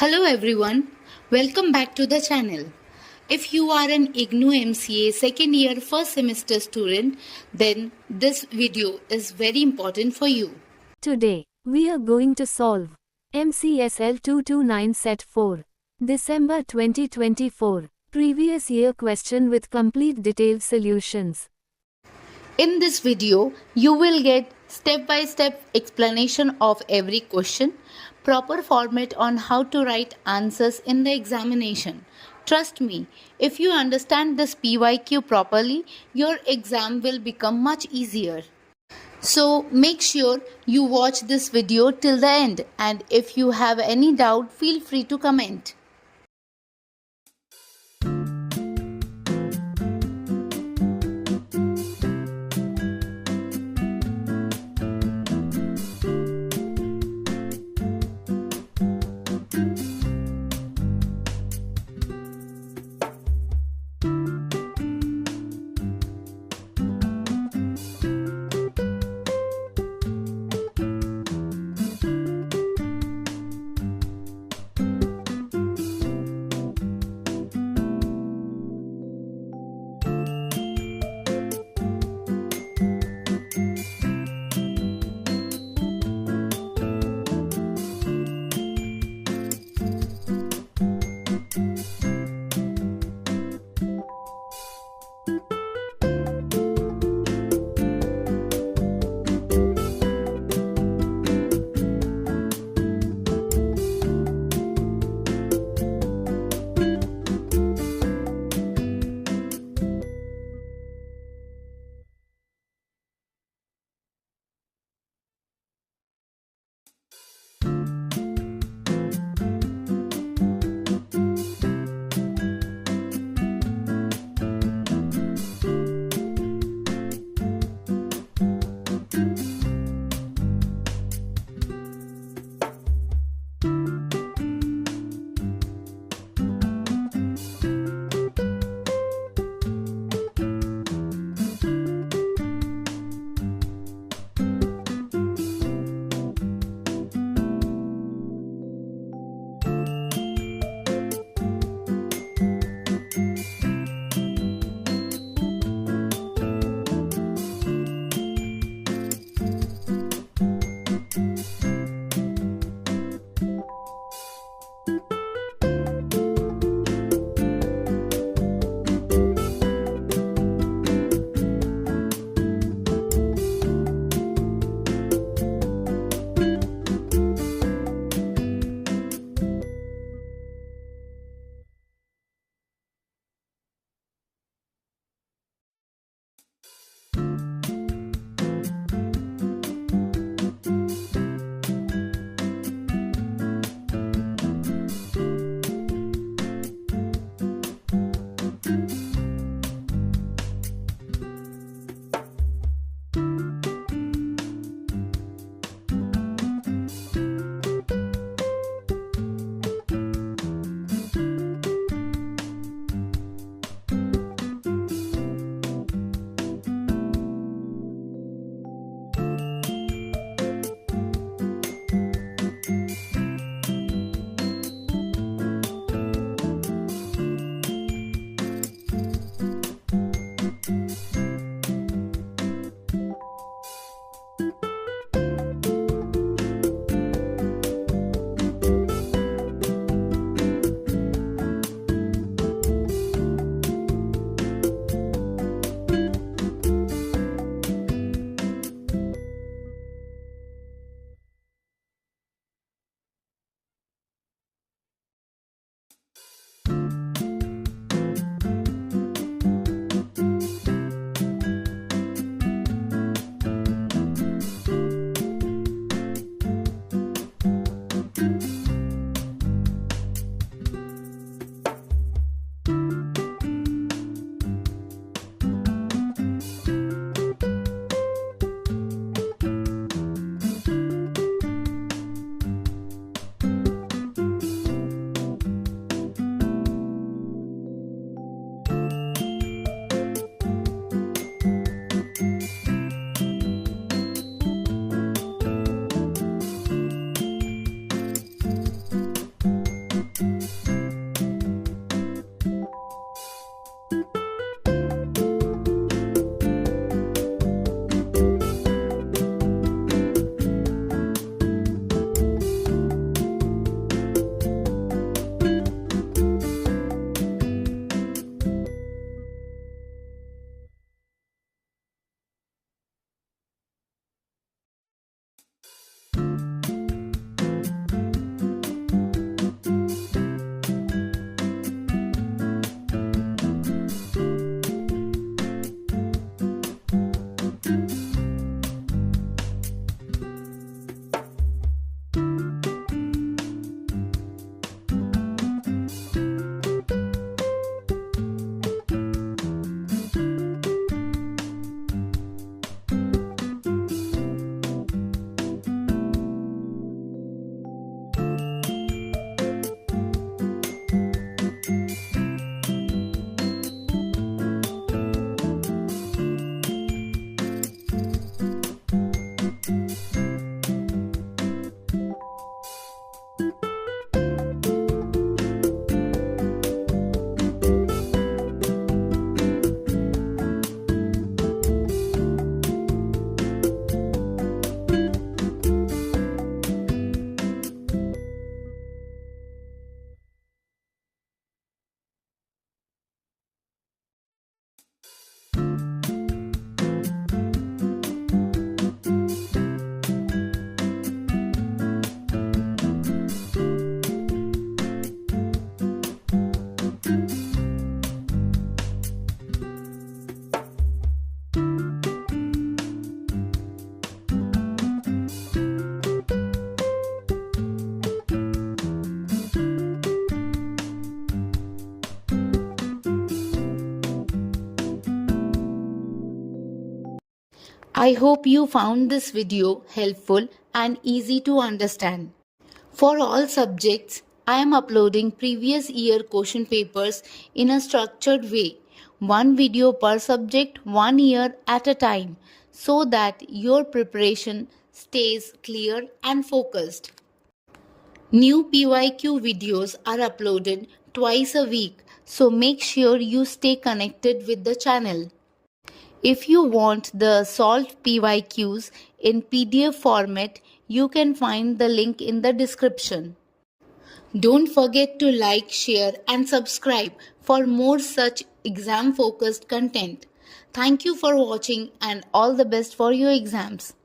Hello everyone, welcome back to the channel. If you are an IGNOU MCA second year first semester student, then this video is very important for you. Today, we are going to solve MCSL-229 Set 4, December 2024, previous year question with complete detailed solutions. In this video, you will get step-by-step explanation of every question, proper format on how to write answers in the examination. Trust me, if you understand this PYQ properly, your exam will become much easier. So make sure you watch this video till the end, and if you have any doubt, feel free to comment. I hope you found this video helpful and easy to understand. For all subjects, I am uploading previous year question papers in a structured way, one video per subject 1 year at a time, so that your preparation stays clear and focused. New PYQ videos are uploaded twice a week, so make sure you stay connected with the channel. If you want the solved PYQs in PDF format, you can find the link in the description. Don't forget to like, share, and subscribe for more such exam focused content. Thank you for watching and all the best for your exams.